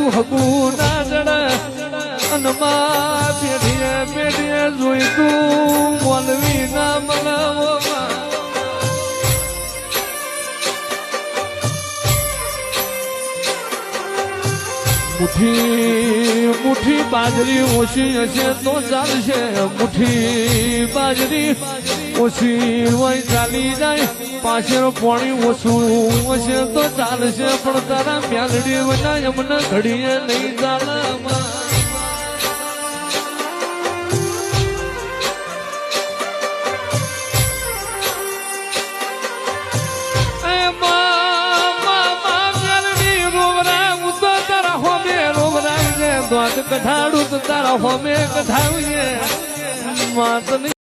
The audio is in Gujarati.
જોયું હકું ના જડે અનમાં પેઢીએ પેઢીએ જોઈતું મોલવી ના મનાવો મુઠ્ઠી બાજરી ઓછી હશે તો ચાલશે મુઠ્ઠી બાજરી ઓછી હોય ચાલી જાય પાછળ પાણી ઓછું હશે તો ચાલશે પણ તારા મ્યાલડી વના એમને ઘડીએ નહીં ચાલે કઠાડું તો તારા હોમે કઠાવજે માત